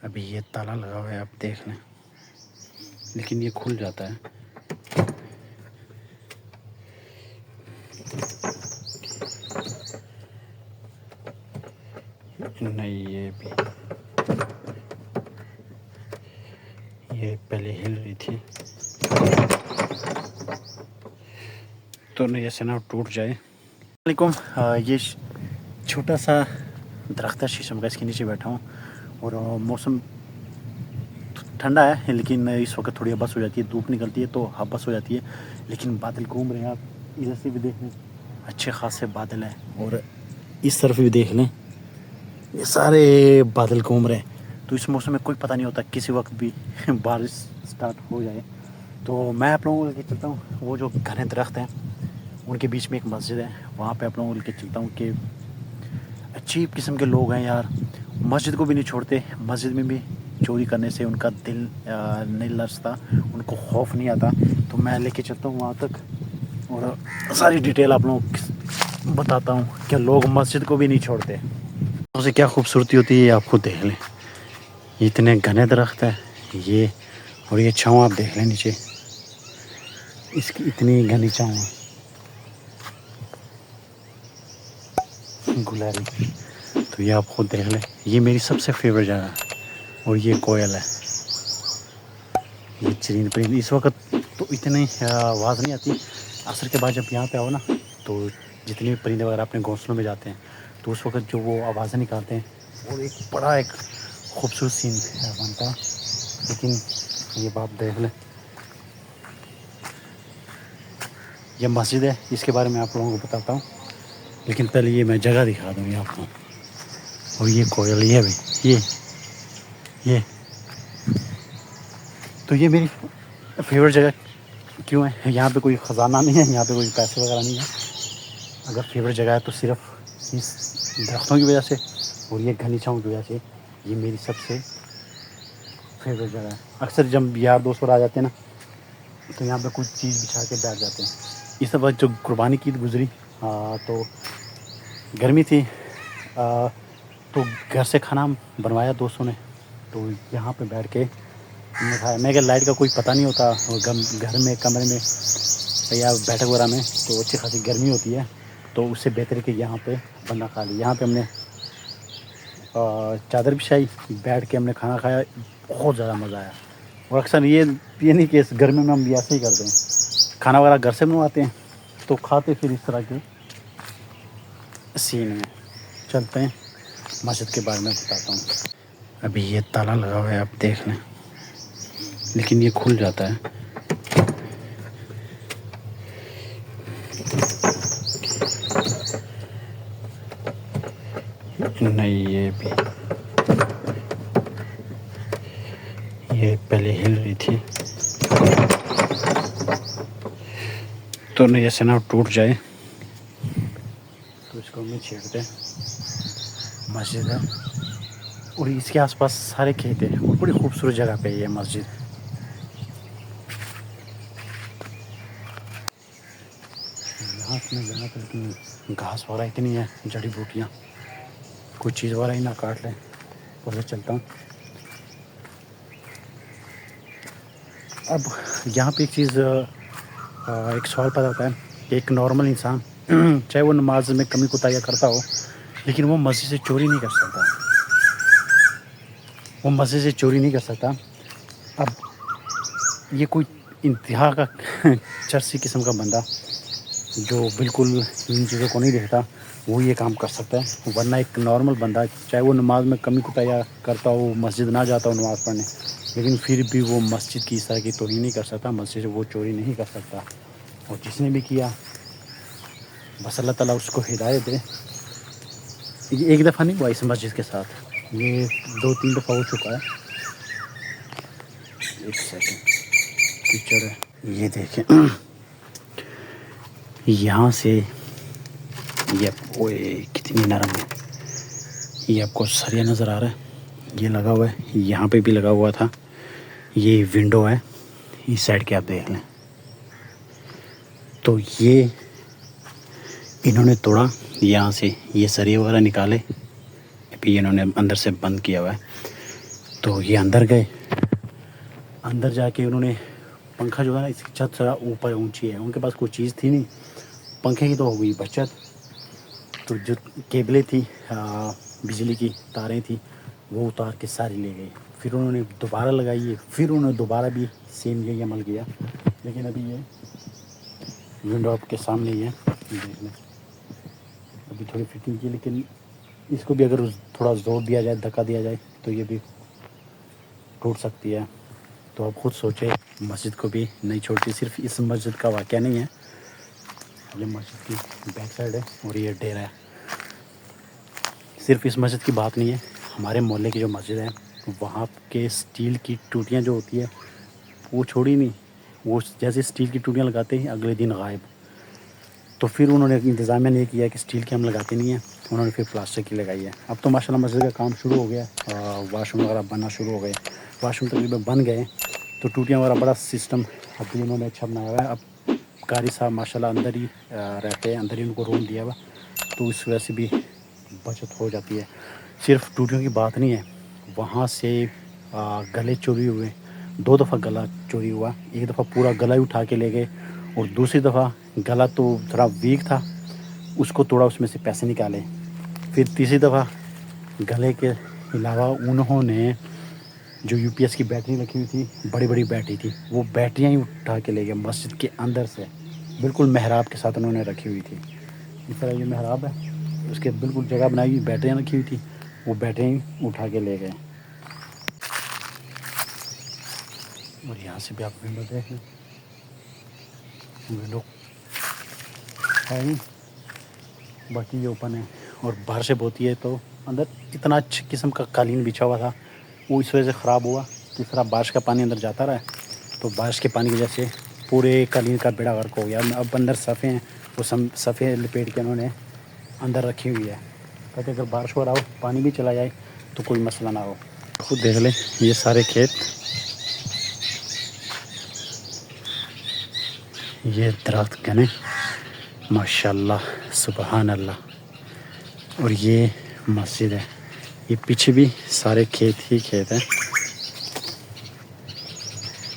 ابھی یہ تالا لگا ہوا ہے، آپ دیکھ لیں، لیکن یہ کھل جاتا ہے۔ نہیں، یہ پہلے ہل رہی تھی تو نہیں ایسے نہ ٹوٹ جائے۔ السلام علیکم، یہ چھوٹا سا درخت ہے شیشم کا، اس کے نیچے بیٹھا ہوں اور موسم ٹھنڈا ہے، لیکن اس وقت تھوڑی ہبس ہو جاتی ہے، دھوپ نکلتی ہے تو ہبس ہو جاتی ہے، لیکن بادل گھوم رہے ہیں۔ آپ ادھر سے بھی دیکھ لیں، اچھے خاصے بادل ہیں، اور اس طرف بھی دیکھ لیں، یہ سارے بادل گھوم رہے ہیں۔ تو اس موسم میں کوئی پتہ نہیں ہوتا، کسی وقت بھی بارش سٹارٹ ہو جائے۔ تو میں آپ لوگوں کو لے کے چلتا ہوں، وہ جو گھنے درخت ہیں ان کے بیچ میں ایک مسجد ہے، وہاں پہ آپ لوگوں کو لے کے چلتا ہوں کہ عجیب قسم کے لوگ ہیں یار، مسجد کو بھی نہیں چھوڑتے، مسجد میں بھی چوری کرنے سے ان کا دل نہیں لرزتا، ان کو خوف نہیں آتا۔ تو میں لے کے چلتا ہوں وہاں تک اور ساری ڈیٹیل آپ لوگوں کو بتاتا ہوں کہ لوگ مسجد کو بھی نہیں چھوڑتے۔ اسے کیا خوبصورتی ہوتی ہے یہ آپ خود دیکھ لیں، اتنے گھنے درخت ہیں یہ، اور یہ چھاؤں آپ دیکھ لیں نیچے، اس کی اتنی گھنی چھاؤں ہے گلابی۔ تو یہ آپ خود دیکھ لیں، یہ میری سب سے فیوریٹ جگہ ہے، اور یہ کوئل ہے، یہ چرین پرند۔ اس وقت تو اتنی آواز نہیں آتی، عصر کے بعد جب یہاں پہ آؤ نا تو جتنے بھی پرندے وغیرہ اپنے گھونسلوں میں جاتے ہیں تو اس وقت جو وہ آوازیں نکالتے ہیں اور ایک خوبصورت سین بنتا ہے۔ لیکن یہ بات دیکھ لیں، یہ مسجد ہے، اس کے بارے میں آپ لوگوں کو بتاتا ہوں، لیکن پہلے یہ میں جگہ دکھا دوں یہ آپ کو۔ اور یہ کوئل، یہ بھی یہ تو یہ میری فیوریٹ جگہ کیوں ہے؟ یہاں پہ کوئی خزانہ نہیں ہے، یہاں پہ کوئی پیسے وغیرہ نہیں ہے، اگر فیوریٹ جگہ ہے تو صرف اس درختوں کی وجہ سے اور یہ گھنی چھاؤں کی وجہ سے، یہ میری سب سے فیوریٹ جگہ ہے۔ اکثر جب یار دوست آ جاتے ہیں نا تو یہاں پہ کچھ چیز بچھا کے بیٹھ جاتے ہیں۔ اس وقت جو قربانی کی عید گزری تو گرمی تھی، تو گھر سے کھانا بنوایا دوستوں نے، تو یہاں پہ بیٹھ کے ہم نے کھایا۔ میں کہ لائٹ کا کوئی پتہ نہیں ہوتا، اور گھر میں کمرے میں یا بیٹھک وغیرہ میں تو اچھی خاصی گرمی ہوتی ہے، تو اس سے بہتر ہے کہ یہاں پہ بندہ کھا لے۔ یہاں پہ ہم نے چادر بچھائی، بیٹھ کے ہم نے کھانا کھایا، بہت زیادہ مزہ آیا۔ اور اکثر یہ نہیں کہ اس گرمی میں ہم بھی ایسے ہی کرتے ہیں، کھانا وغیرہ گھر سے بنواتے ہیں تو کھاتے پھر اس طرح کے سین میں۔ چلتے ہیں مسجد کے بارے میں بتاتا ہوں۔ ابھی یہ تالا لگا ہوا ہے، آپ دیکھ لیں، لیکن یہ کھل جاتا ہے۔ نہیں، یہ پہلے ہل رہی تھی تو نہیں ایسے نہ ٹوٹ جائے، تو اس کو ہمیں چھیڑتے ہیں۔ مسجد ہے اور اس کے آس پاس سارے کھیت ہیں، اور بڑی خوبصورت جگہ پہ یہ مسجد۔ یہاں سے میں زیادہ تر کی گھاس وغیرہ اتنی ہے، جڑی بوٹیاں، کوئی چیز وغیرہ ہی نہ کاٹ لیں، اور چلتا ہوں۔ اب یہاں پہ ایک چیز، ایک سوال پیدا ہوتا ہے کہ ایک نارمل انسان چاہے وہ نماز میں کمی کوتاہیاں کرتا ہو، لیکن وہ مسجد سے چوری نہیں کر سکتا، وہ مسجد سے چوری نہیں کر سکتا۔ اب یہ کوئی انتہا کا چرسی قسم کا بندہ جو بالکل ان چیزوں کو نہیں دیکھتا، وہ یہ کام کر سکتا ہے، ورنہ ایک نارمل بندہ چاہے وہ نماز میں کمی کوتاہیاں کرتا ہو، مسجد نہ جاتا ہو نماز پڑھنے، لیکن پھر بھی وہ مسجد کی اس طرح کی توہین نہیں کر سکتا، مسجد سے وہ چوری نہیں کر سکتا۔ اور جس نے بھی کیا بس اللہ تعالیٰ اس کو ہدایت دے۔ یہ ایک دفعہ نہیں ہوا اس مسجد کے ساتھ، یہ 2-3 دفعہ ہو چکا ہے۔ ایک سیکنڈ، کیچڑ ہے، یہ دیکھیں یہاں سے، یہ کتنی نرم ہے، یہ آپ کو سریا نظر آ رہا ہے، یہ لگا ہوا ہے، یہاں پہ بھی لگا ہوا تھا، یہ ونڈو ہے، اس سائڈ کے آپ دیکھ لیں۔ تو یہ انہوں نے توڑا، یہاں سے یہ سریے وغیرہ نکالے، ابھی انہوں نے اندر سے بند کیا ہوا ہے۔ تو یہ اندر گئے. اندر جا کے انہوں نے پنکھا جو ہے نا اس کی چھت ذرا اوپر اونچی ہے, ان کے پاس کوئی چیز تھی نہیں, پنکھے کی تو ہو گئی بچت. تو جو کیبلیں تھی بجلی کی تاریں تھیں وہ اتار کے ساری لے گئے. پھر انہوں نے دوبارہ لگائی ہے, پھر انہوں نے دوبارہ بھی سیم یہی عمل کیا. لیکن ابھی یہ ونڈو آپ کے سامنے ہی ہے, دیکھ لیں ابھی تھوڑی فٹنگ کی, لیکن اس کو بھی اگر تھوڑا زور دیا جائے, دھکا دیا جائے تو یہ بھی ٹوٹ سکتی ہے. تو آپ خود سوچیں, مسجد کو بھی نہیں چھوڑتی. صرف اس مسجد کا واقعہ نہیں ہے, یہ مسجد کی بیک سائڈ ہے اور یہ ڈیرا ہے. صرف اس مسجد کی بات نہیں ہے, ہمارے محلے کی جو مسجد ہے وہاں کے اسٹیل کی ٹوٹیاں جو ہوتی ہے وہ چھوڑی نہیں, وہ جیسے اسٹیل کی ٹوٹیاں لگاتے ہیں اگلے دن غائب. تو پھر انہوں نے انتظامیہ نے یہ کیا کہ اسٹیل کی ہم لگاتے نہیں ہیں, انہوں نے پھر پلاسٹک کی لگائی ہے. اب تو ماشاء اللہ مسجد کا کام شروع ہو گیا, واش روم وغیرہ بننا شروع ہو گئے, واش روم تقریباً بن گئے. تو ٹوٹیاں وغیرہ بڑا سسٹم اب بھی انہوں نے اچھا بنایا ہوا ہے. اب قاری صاحب ماشاء اللہ اندر ہی رہتے ہیں, اندر ہی ان کو روم دیا ہوا, تو اس وجہ سے بھی بچت ہو جاتی ہے. صرف ٹوٹیوں کی بات نہیں ہے, وہاں سے گلے چوری ہوئے, 2 دفعہ گلا چوری ہوا. ایک دفعہ پورا گلا ہی اٹھا کے لے گئے, اور دوسری دفعہ گلا تو تھوڑا ویک تھا, اس کو توڑا, اس میں سے پیسے نکالے. پھر تیسری دفعہ گلے کے علاوہ انہوں نے جو یو پی ایس کی بیٹری رکھی ہوئی تھی, بڑی بڑی بیٹری تھی, وہ بیٹریاں ہی اٹھا کے لے گئے مسجد کے اندر سے, بالکل محراب کے ساتھ انہوں نے رکھی ہوئی تھی. اس طرح یہ محراب ہے, اس کے بالکل جگہ بنائی ہوئی, بیٹریاں رکھی ہوئی تھی, وہ بیٹریاں ہی اٹھا کے لے گئے. اور یہاں سے بھی آپ ونڈو دیکھ لیں, ونڈو ہے ہی, باقی یہ اوپن ہے. اور بارش جب ہوتی ہے تو اندر اتنا اچھا قسم کا قالین بچھا ہوا تھا, وہ اس وجہ سے خراب ہوا. جس طرح بارش کا پانی اندر جاتا رہا, تو بارش کے پانی کی وجہ سے پورے قالین کا بیڑا غرق ہو گیا. اب اندر صفحے ہیں, وہ صفحے لپیٹ کے انہوں نے اندر رکھی ہوئی ہے, تاکہ اگر بارش ہو رہا ہو, پانی بھی چلا جائے تو کوئی مسئلہ نہ ہو. خود دیکھ لیں یہ سارے کھیت, یہ درخت گنے ماشاء اللہ سبحان اللہ. اور یہ مسجد ہے, یہ پیچھے بھی سارے کھیت ہی کھیت ہیں.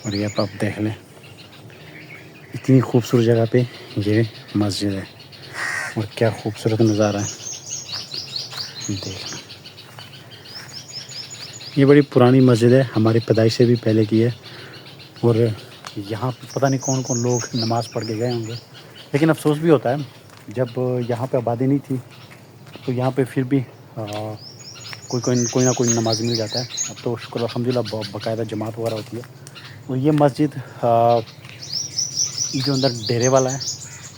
اور یہ آپ دیکھ لیں, اتنی خوبصورت جگہ پہ یہ مسجد ہے, اور کیا خوبصورت نظارہ ہے, دیکھ لیں. یہ بڑی پرانی مسجد ہے, ہماری پیدائش سے بھی پہلے کی ہے. اور یہاں پہ پتہ نہیں کون کون لوگ نماز پڑھ کے گئے ہوں گے, لیکن افسوس بھی ہوتا ہے, جب یہاں پہ آبادی نہیں تھی تو یہاں پہ پھر بھی کوئی نہ کوئی نماز مل جاتا ہے. اب تو شکر الحمد للہ باقاعدہ جماعت وغیرہ ہوتی ہے. اور یہ مسجد جو اندر ڈیرے والا ہے,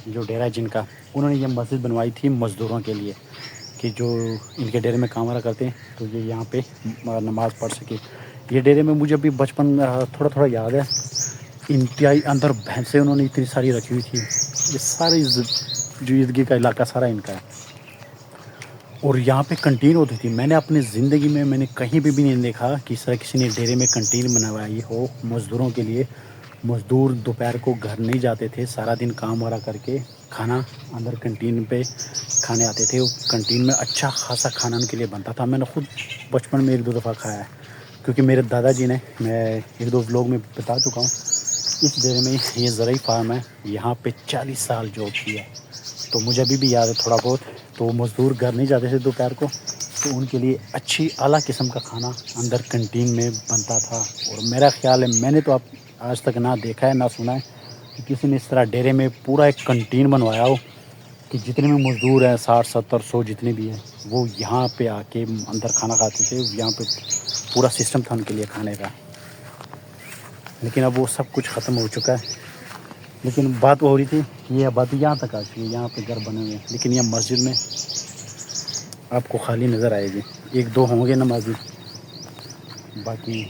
جو ڈیرا ہے جن کا, انہوں نے یہ مسجد بنوائی تھی مزدوروں کے لیے, کہ جو ان کے ڈیرے میں کام وغیرہ کرتے ہیں تو یہ یہاں پہ نماز پڑھ سکے. یہ ڈیرے میں مجھے ابھی بچپن تھوڑا تھوڑا یاد ہے, انتہائی اندر بھینسیں انہوں نے اتنی ساری رکھی ہوئی تھی. یہ ساری جو اردگی کا علاقہ سارا ان کا ہے. اور یہاں پہ کنٹین ہوتی تھی, میں نے اپنی زندگی میں نے کہیں بھی نہیں دیکھا کہ اس طرح کسی نے ڈیرے میں کنٹین بنوائی ہو مزدوروں کے لیے. مزدور دوپہر کو گھر نہیں جاتے تھے, سارا دن کام وغیرہ کر کے کھانا اندر کنٹین پہ کھانے آتے تھے. کنٹین میں اچھا خاصا کھانا ان کے لیے بنتا تھا. میں نے خود بچپن میں 1-2 دفعہ کھایا ہے, کیونکہ میرے دادا جی نے, میں 1-2 ولاگ میں بتا چکا ہوں, اس ڈیرے میں یہ زرعی فارم ہے, یہاں پہ 40 سال جاب کی ہے. تو مجھے ابھی بھی یاد ہے تھوڑا بہت. تو مزدور گھر نہیں جاتے تھے دوپہر کو, تو ان کے لیے اچھی اعلیٰ قسم کا کھانا اندر کنٹین میں بنتا تھا. اور میرا خیال ہے, میں نے تو اب آج تک نہ دیکھا ہے نہ سنا ہے کہ کسی نے اس طرح ڈیرے میں پورا ایک کنٹین بنوایا ہو, کہ جتنے بھی مزدور ہیں 60-70-100 جتنے بھی ہیں, وہ یہاں پہ آ کے اندر کھانا کھاتے تھے. یہاں پہ پورا سسٹم تھا ان کے لیے کھانے کا. لیکن اب وہ سب کچھ ختم ہو چکا ہے. لیکن بات ہو رہی تھی, یہ آبادی یہاں تک آ چکی ہے, یہاں پہ گھر بنے ہوئے ہیں. لیکن یہ مسجد میں آپ کو خالی نظر آئے گی, 1-2 ہوں گے نمازی. باقی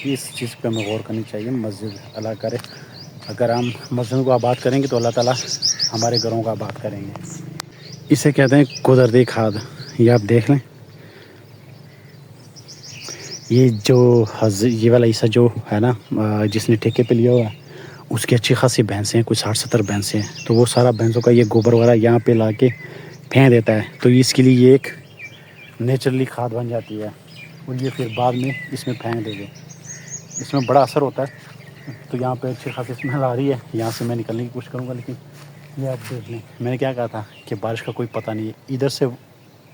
اس چیز پہ ہمیں غور کرنی چاہیے, مسجد اللہ کرے اگر ہم مسجد کو آباد کریں گے تو اللہ تعالیٰ ہمارے گھروں کو آباد کریں گے. اسے کہتے ہیں قدرتی کھاد. یہ آپ دیکھ لیں, یہ جو یہ والا حصہ جو ہے نا, جس نے ٹھیکے پہ لیا ہوا ہے, اس کی اچھی خاصی بھینسیں ہیں, کچھ 60-70 بھینسیں ہیں. تو وہ سارا بھینسوں کا یہ گوبر وغیرہ یہاں پہ لا کے پھینک دیتا ہے, تو اس کے لیے یہ ایک نیچرلی کھاد بن جاتی ہے. اور یہ پھر بعد میں اس میں پھینک دے گے. اس میں بڑا اثر ہوتا ہے. تو یہاں پہ اچھی خاصی اسمیل آ رہی ہے. یہاں سے میں نکلنے کی کوشش کروں گا, لیکن یہ آپ دیکھ لیں, میں نے کیا کہا تھا کہ بارش کا کوئی پتہ نہیں ہے. ادھر سے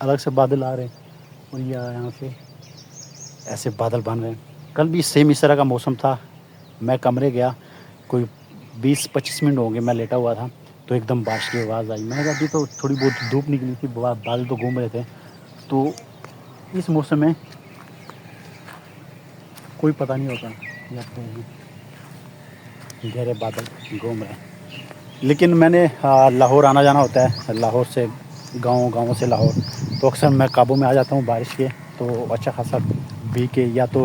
الگ سے بادل آ رہے ہیں اور یہ یہاں سے ایسے بادل بن رہے ہیں. کل بھی سیم اس طرح کا موسم تھا. میں کمرے گیا, کوئی 20-25 منٹ ہوں گے میں لیٹا ہوا تھا, تو ایک دم بارش کی آواز آئی. میں نے کہا ابھی تو تھوڑی بہت دھوپ نکلی تھی, بادل تو گھوم رہے تھے. تو اس موسم میں کوئی پتہ نہیں ہوتا. گہرے بادل گھوم رہے ہیں. لیکن میں نے لاہور آنا جانا ہوتا ہے, لاہور سے گاؤں سے لاہور, تو اکثر میں قابو میں آ جاتا ہوں بارش کے. تو اچھا خاصا بھیگ کے یا تو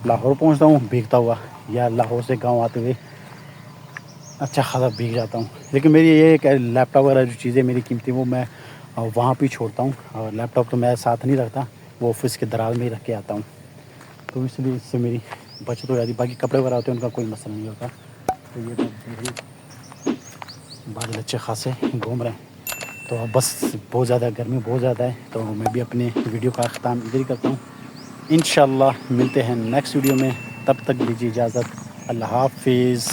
لاہور پہنچتا ہوں بھیگتا ہوا, یا لاہور سے گاؤں آتے ہوئے اچھا خاصا بھیگ جاتا ہوں. لیکن میری یہ ہے کہ لیپ ٹاپ وغیرہ جو چیزیں میری قیمتی وہ میں وہاں پہ ہی چھوڑتا ہوں. اور لیپ ٹاپ تو میں ساتھ نہیں رکھتا, وہ آفس کے دراز میں ہی رکھ کے آتا ہوں. تو اس لیے اس سے میری بچت ہو جاتی. باقی کپڑے وغیرہ ہوتے ہیں ان کا کوئی مسئلہ نہیں ہوتا. تو یہ بادل اچھے خاصے گھوم رہے ہیں. تو بس بہت زیادہ گرمی بہت زیادہ ہے, تو میں بھی اپنے ویڈیو کا اختتام ادھر ہی کرتا ہوں. انشاءاللہ ملتے ہیں نیکسٹ ویڈیو میں. تب تک دیجیے اجازت. اللہ حافظ.